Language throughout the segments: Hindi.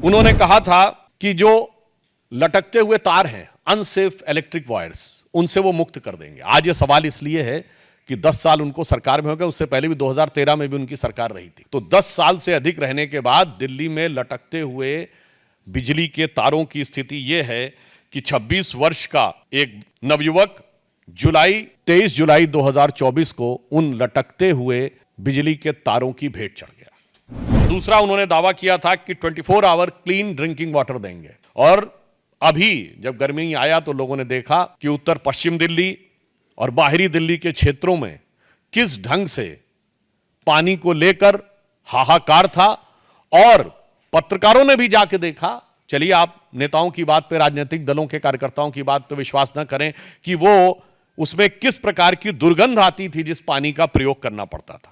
उन्होंने कहा था कि जो लटकते हुए तार हैं, अनसेफ इलेक्ट्रिक वायर्स, उनसे वो मुक्त कर देंगे। आज ये सवाल इसलिए है कि 10 साल उनको सरकार में हो गए, उससे पहले भी 2013 में भी उनकी सरकार रही थी। तो 10 साल से अधिक रहने के बाद दिल्ली में लटकते हुए बिजली के तारों की स्थिति यह है कि 26 वर्ष का एक नवयुवक 23 जुलाई 2024 को उन लटकते हुए बिजली के तारों की भेंट चढ़ गया। दूसरा, उन्होंने दावा किया था कि 24 आवर क्लीन ड्रिंकिंग वाटर देंगे। और अभी जब गर्मी आया तो लोगों ने देखा कि उत्तर पश्चिम दिल्ली और बाहरी दिल्ली के क्षेत्रों में किस ढंग से पानी को लेकर हाहाकार था। और पत्रकारों ने भी जाके देखा। चलिए, आप नेताओं की बात पे, राजनीतिक दलों के कार्यकर्ताओं की बात पे विश्वास न करें कि वो उसमें किस प्रकार की दुर्गंध आती थी जिस पानी का प्रयोग करना पड़ता था।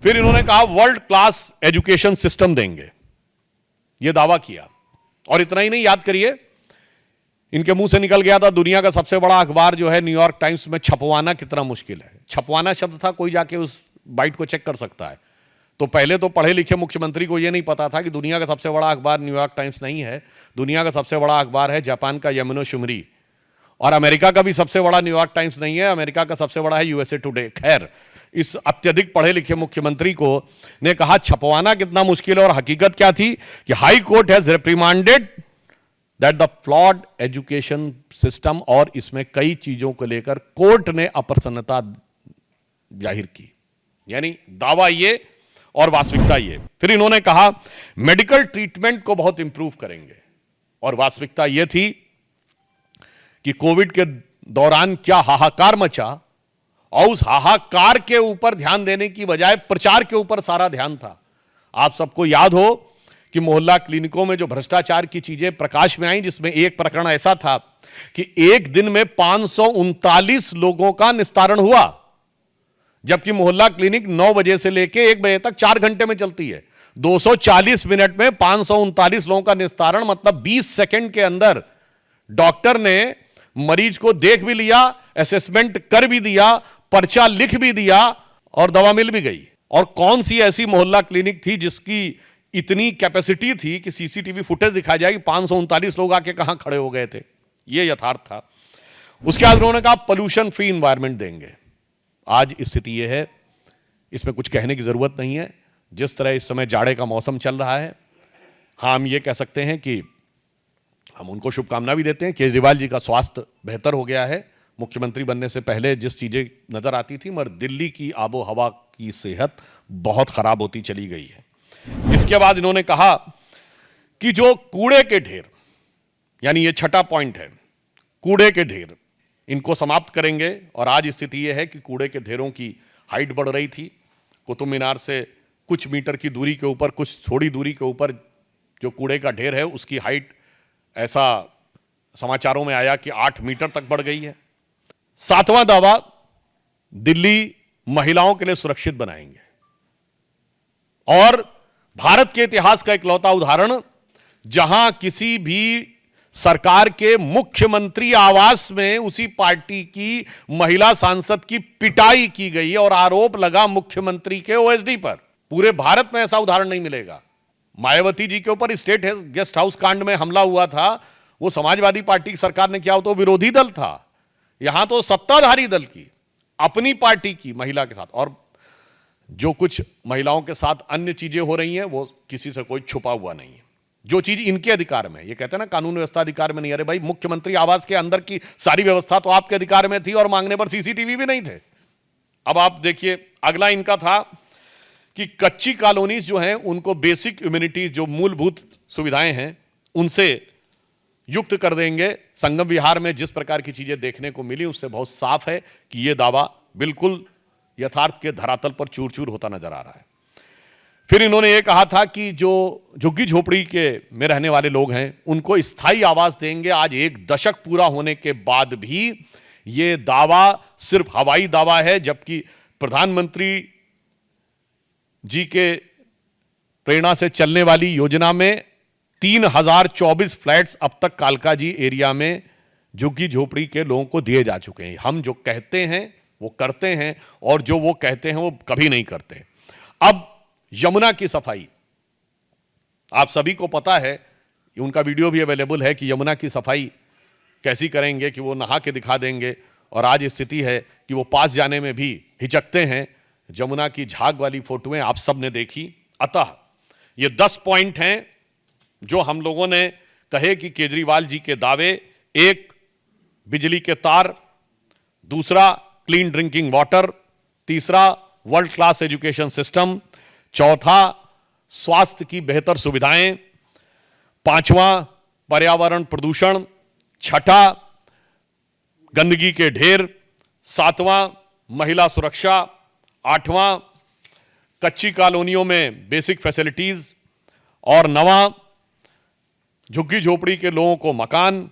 फिर इन्होंने कहा वर्ल्ड क्लास एजुकेशन सिस्टम देंगे, यह दावा किया। और इतना ही नहीं, याद करिए, इनके मुंह से निकल गया था दुनिया का सबसे बड़ा अखबार जो है न्यूयॉर्क टाइम्स में छपवाना कितना मुश्किल है। छपवाना शब्द था, कोई जाके उस बाइट को चेक कर सकता है। तो पहले तो पढ़े लिखे मुख्यमंत्री को यह नहीं पता था कि दुनिया का सबसे बड़ा अखबार न्यूयॉर्क टाइम्स नहीं है, दुनिया का सबसे बड़ा अखबार है जापान का यामिनो शिमरी। और अमेरिका का भी सबसे बड़ा न्यूयॉर्क टाइम्स नहीं है, अमेरिका का सबसे बड़ा है यूएसए टुडे। खैर, इस अत्यधिक पढ़े लिखे मुख्यमंत्री को ने कहा छपवाना कितना मुश्किल है। और हकीकत क्या थी कि high court has reprimanded that the flawed education system, और इसमें कई चीजों को लेकर कोर्ट ने अप्रसन्नता जाहिर की। यानी दावा ये और वास्तविकता ये। फिर इन्होंने कहा मेडिकल ट्रीटमेंट को बहुत इंप्रूव करेंगे, और वास्तविकता यह थी कि कोविड के दौरान क्या हाहाकार मचा, और उस हाहाकार के ऊपर ध्यान देने की बजाय प्रचार के ऊपर सारा ध्यान था। आप सबको याद हो कि मोहल्ला क्लिनिकों में जो भ्रष्टाचार की चीजें प्रकाश में आई, जिसमें एक प्रकरण ऐसा था कि एक दिन में 539 लोगों का निस्तारण हुआ, जबकि मोहल्ला क्लिनिक 9 बजे से लेकर 1 बजे तक 4 घंटे में चलती है। 240 मिनट में 539 लोगों का निस्तारण, मतलब 20 सेकंड के अंदर डॉक्टर ने मरीज को देख भी लिया, असेसमेंट कर भी दिया, पर्चा लिख भी दिया और दवा मिल भी गई। और कौन सी ऐसी मोहल्ला क्लिनिक थी जिसकी इतनी कैपेसिटी थी कि सीसीटीवी फुटेज दिखा जाए कि 539 लोग आके कहां खड़े हो गए थे। यह यथार्थ था। उसके बाद उन्होंने कहा पोल्यूशन फ्री एनवायरनमेंट देंगे। आज स्थिति यह है, इसमें कुछ कहने की जरूरत नहीं है। जिस तरह इस समय जाड़े का मौसम चल रहा है, हाँ, हम ये कह सकते हैं कि हम उनको शुभकामना भी देते हैं। केजरीवाल जी का स्वास्थ्य बेहतर हो गया है। मुख्यमंत्री बनने से पहले जिस चीजें नजर आती थी, मगर दिल्ली की आबो हवा की सेहत बहुत खराब होती चली गई है। इसके बाद इन्होंने कहा कि जो कूड़े के ढेर, यानी ये छठा पॉइंट है, कूड़े के ढेर, इनको समाप्त करेंगे। और आज स्थिति यह है कि कूड़े के ढेरों की हाइट बढ़ रही थी। कुतुब मीनार से कुछ मीटर की दूरी के ऊपर, कुछ थोड़ी दूरी के ऊपर जो कूड़े का ढेर है, उसकी हाइट ऐसा समाचारों में आया कि 8 मीटर तक बढ़ गई है। 7वां दावा, दिल्ली महिलाओं के लिए सुरक्षित बनाएंगे। और भारत के इतिहास का इकलौता उदाहरण, जहां किसी भी सरकार के मुख्यमंत्री आवास में उसी पार्टी की महिला सांसद की पिटाई की गई और आरोप लगा मुख्यमंत्री के ओएसडी पर। पूरे भारत में ऐसा उदाहरण नहीं मिलेगा। मायावती जी के ऊपर स्टेट गेस्ट हाउस कांड में हमला हुआ था, वो समाजवादी पार्टी की सरकार ने किया, हो तो विरोधी दल था। यहां तो सत्ताधारी दल की, अपनी पार्टी की महिला के साथ। और जो कुछ महिलाओं के साथ अन्य चीजें हो रही हैं, वो किसी से कोई छुपा हुआ नहीं है। जो चीज इनके अधिकार में, ये कहते हैं ना कानून व्यवस्था अधिकार में नहीं। अरे भाई, मुख्यमंत्री आवास के अंदर की सारी व्यवस्था तो आपके अधिकार में थी और मांगने पर सीसीटीवी भी नहीं थे। अब आप देखिए, अगला इनका था कि कच्ची कॉलोनीज जो हैं उनको बेसिक इम्यूनिटी, जो मूलभूत सुविधाएं हैं, उनसे युक्त कर देंगे। संगम विहार में जिस प्रकार की चीजें देखने को मिली, उससे बहुत साफ है कि यह दावा बिल्कुल यथार्थ के धरातल पर चूर चूर होता नजर आ रहा है। फिर इन्होंने ये कहा था कि जो झुग्गी झोपड़ी के में रहने वाले लोग हैं, उनको स्थायी आवास देंगे। आज 1 दशक पूरा होने के बाद भी ये दावा सिर्फ हवाई दावा है, जबकि प्रधानमंत्री जी के प्रेरणा से चलने वाली योजना में 3024 फ्लैट्स अब तक कालकाजी एरिया में झुग्गी झोपड़ी के लोगों को दिए जा चुके हैं। हम जो कहते हैं वो करते हैं, और जो वो कहते हैं वो कभी नहीं करते। अब यमुना की सफाई, आप सभी को पता है, उनका वीडियो भी अवेलेबल है कि यमुना की सफाई कैसी करेंगे कि वो नहा के दिखा देंगे, और आज स्थिति है कि वो पास जाने में भी हिचकते हैं। जमुना की झाग वाली फोटोएं आप सब ने देखी। अतः ये 10 पॉइंट हैं जो हम लोगों ने कहे कि केजरीवाल जी के दावे, एक बिजली के तार, दूसरा क्लीन ड्रिंकिंग वाटर, तीसरा वर्ल्ड क्लास एजुकेशन सिस्टम, चौथा स्वास्थ्य की बेहतर सुविधाएं, पांचवा पर्यावरण प्रदूषण, छठा गंदगी के ढेर, सातवां महिला सुरक्षा, आठवां कच्ची कॉलोनियों में बेसिक फैसिलिटीज, और नवां झुग्गी झोपड़ी के लोगों को मकान,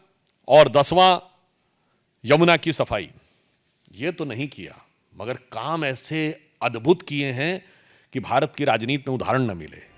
और 10वां यमुना की सफाई। ये तो नहीं किया, मगर काम ऐसे अद्भुत किए हैं कि भारत की राजनीति में उदाहरण न मिले।